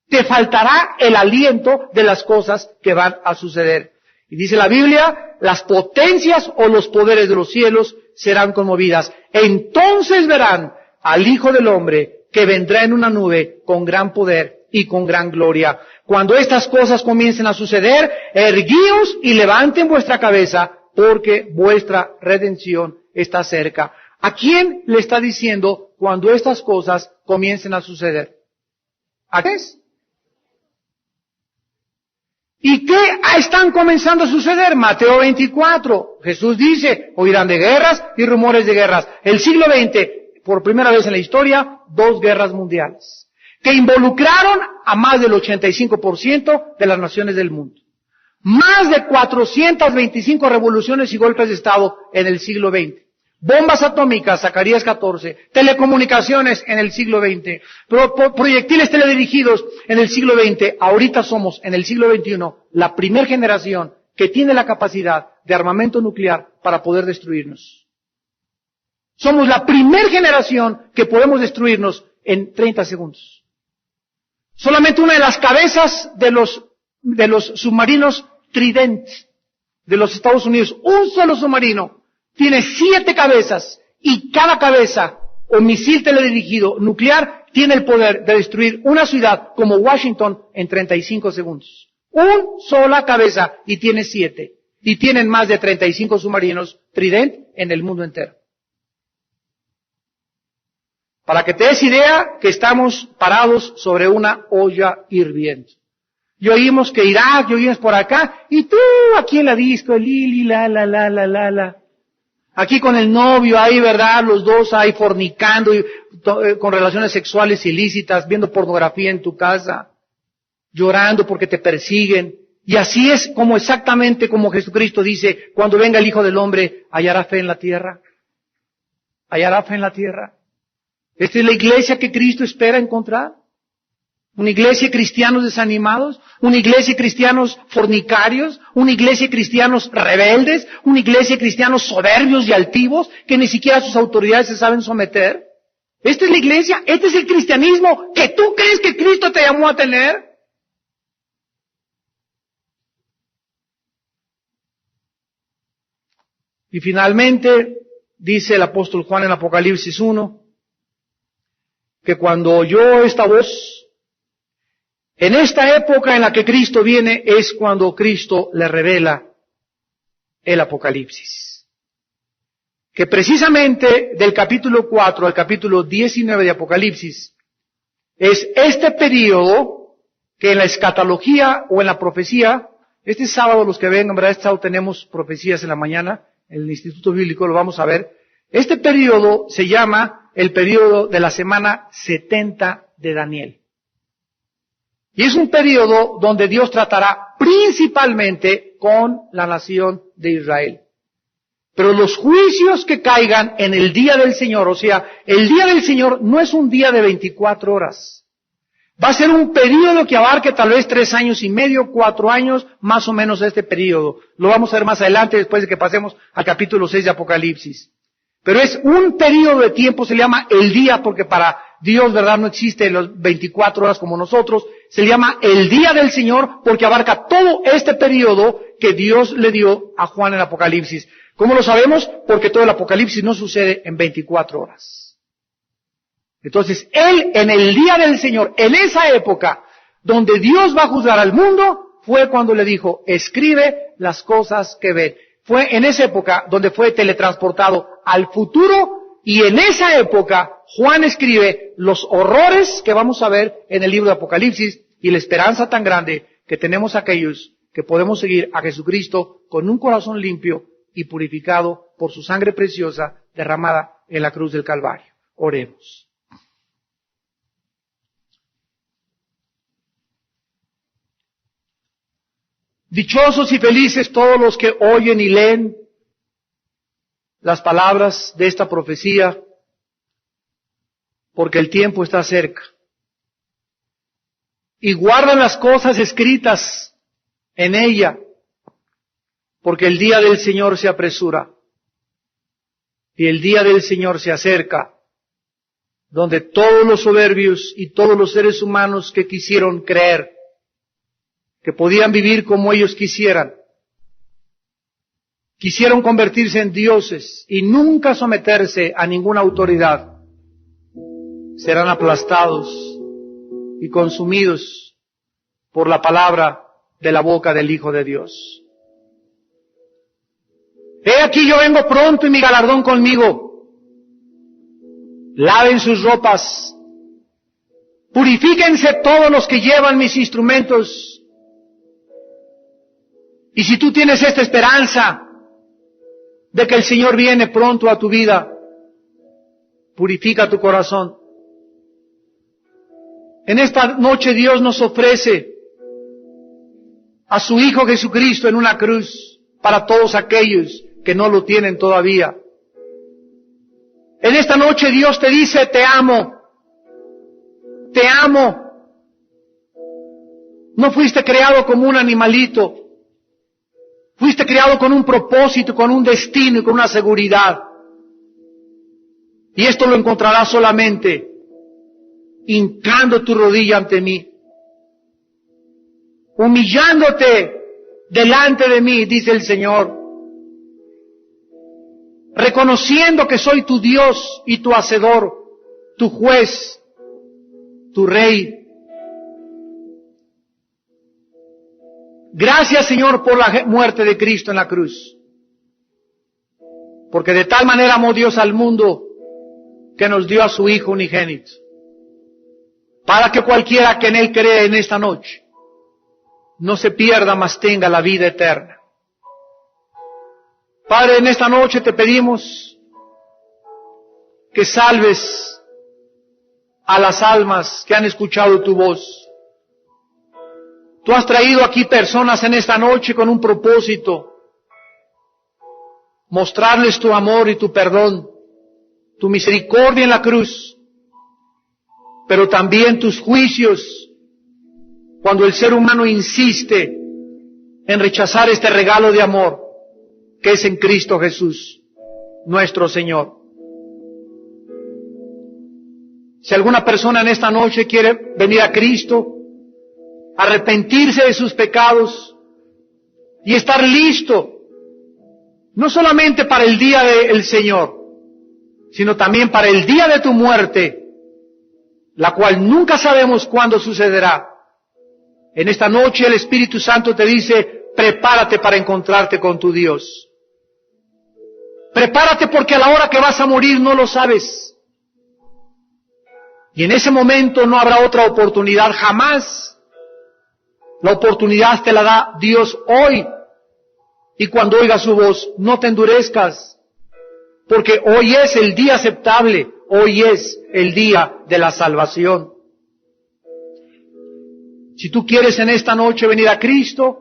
Te faltará el aliento de las cosas que van a suceder. Y dice la Biblia, las potencias o los poderes de los cielos serán conmovidas. Entonces verán al Hijo del Hombre que vendrá en una nube con gran poder y con gran gloria. Cuando estas cosas comiencen a suceder, erguíos y levanten vuestra cabeza, porque vuestra redención está cerca. ¿A quién le está diciendo cuando estas cosas comiencen a suceder? ¿A qué es? ¿Y qué están comenzando a suceder? Mateo 24. Jesús dice, oirán de guerras y rumores de guerras. El siglo XX, por primera vez en la historia, 2 guerras mundiales, que involucraron a más del 85% de las naciones del mundo. Más de 425 revoluciones y golpes de Estado en el siglo XX. Bombas atómicas, Zacarías 14, telecomunicaciones en el siglo XX, proyectiles teledirigidos en el siglo XX. Ahorita somos, en el siglo XXI, la primera generación que tiene la capacidad de armamento nuclear para poder destruirnos. Somos la primera generación que podemos destruirnos en 30 segundos. Solamente una de las cabezas de los submarinos Trident de los Estados Unidos, un solo submarino, tiene 7 cabezas, y cada cabeza o misil teledirigido nuclear tiene el poder de destruir una ciudad como Washington en 35 segundos. Una sola cabeza, y tiene 7. Y tienen más de 35 submarinos Trident en el mundo entero. Para que te des idea que estamos parados sobre una olla hirviendo. Y oímos que Irak, y oímos por acá, y tú aquí en la disco, lili, la. Aquí con el novio, ahí, ¿verdad? Los dos ahí fornicando, y con relaciones sexuales ilícitas, viendo pornografía en tu casa, llorando porque te persiguen. Y así es como exactamente como Jesucristo dice, cuando venga el Hijo del Hombre, ¿hallará fe en la tierra? ¿Hallará fe en la tierra? Esta es la iglesia que Cristo espera encontrar. Una iglesia de cristianos desanimados, una iglesia de cristianos fornicarios, una iglesia de cristianos rebeldes, una iglesia de cristianos soberbios y altivos que ni siquiera a sus autoridades se saben someter. Esta es la iglesia, este es el cristianismo que tú crees que Cristo te llamó a tener. Y finalmente, dice el apóstol Juan en Apocalipsis 1, que cuando oyó esta voz, en esta época en la que Cristo viene es cuando Cristo le revela el Apocalipsis. Que precisamente del capítulo 4 al capítulo 19 de Apocalipsis es este periodo que en la escatología o en la profecía, este sábado los que vengan, ¿verdad? Este sábado tenemos profecías en la mañana, en el Instituto Bíblico lo vamos a ver. Este periodo se llama el periodo de la semana 70 de Daniel. Y es un periodo donde Dios tratará principalmente con la nación de Israel. Pero los juicios que caigan en el día del Señor, o sea, el día del Señor no es un día de 24 horas. Va a ser un periodo que abarque tal vez 3 años y medio, 4 años, más o menos este periodo. Lo vamos a ver más adelante después de que pasemos al capítulo 6 de Apocalipsis. Pero es un periodo de tiempo, se le llama el día, porque para Dios, ¿verdad?, no existe los 24 horas como nosotros. Se le llama el día del Señor porque abarca todo este periodo que Dios le dio a Juan en Apocalipsis. ¿Cómo lo sabemos? Porque todo el Apocalipsis no sucede en 24 horas. Entonces, Él, en el día del Señor, en esa época donde Dios va a juzgar al mundo, fue cuando le dijo, escribe las cosas que ven. Fue en esa época donde fue teletransportado al futuro Y en esa época, Juan escribe los horrores que vamos a ver en el libro de Apocalipsis y la esperanza tan grande que tenemos aquellos que podemos seguir a Jesucristo con un corazón limpio y purificado por su sangre preciosa derramada en la cruz del Calvario. Oremos. Dichosos y felices todos los que oyen y leen las palabras de esta profecía, porque el tiempo está cerca. Y guardan las cosas escritas en ella, porque el día del Señor se apresura. Y el día del Señor se acerca, donde todos los soberbios y todos los seres humanos que quisieron creer que podían vivir como ellos quisieran, quisieron convertirse en dioses y nunca someterse a ninguna autoridad, serán aplastados y consumidos por la palabra de la boca del Hijo de Dios. He aquí yo vengo pronto y mi galardón conmigo. Laven sus ropas, purifíquense todos los que llevan mis instrumentos. Y si tú tienes esta esperanza de que el Señor viene pronto a tu vida, purifica tu corazón. En esta noche Dios nos ofrece a su Hijo Jesucristo en una cruz para todos aquellos que no lo tienen todavía. En esta noche Dios te dice, te amo, te amo. No fuiste creado como un animalito. Fuiste creado con un propósito, con un destino y con una seguridad. Y esto lo encontrarás solamente hincando tu rodilla ante mí, humillándote delante de mí, dice el Señor, reconociendo que soy tu Dios y tu Hacedor, tu juez, tu Rey. Gracias, Señor, por la muerte de Cristo en la cruz. Porque de tal manera amó Dios al mundo que nos dio a su Hijo unigénito, para que cualquiera que en Él cree en esta noche no se pierda, mas tenga la vida eterna. Padre, en esta noche te pedimos que salves a las almas que han escuchado tu voz. Tú has traído aquí personas en esta noche con un propósito: mostrarles tu amor y tu perdón, tu misericordia en la cruz, pero también tus juicios cuando el ser humano insiste en rechazar este regalo de amor que es en Cristo Jesús, nuestro Señor. Si alguna persona en esta noche quiere venir a Cristo, arrepentirse de sus pecados y estar listo, no solamente para el día del Señor, sino también para el día de tu muerte, la cual nunca sabemos cuándo sucederá. En esta noche el Espíritu Santo te dice, prepárate para encontrarte con tu Dios. Prepárate porque a la hora que vas a morir no lo sabes. Y en ese momento no habrá otra oportunidad jamás. La oportunidad te la da Dios hoy. Y cuando oigas su voz, no te endurezcas, porque hoy es el día aceptable, hoy es el día de la salvación. Si tú quieres en esta noche venir a Cristo,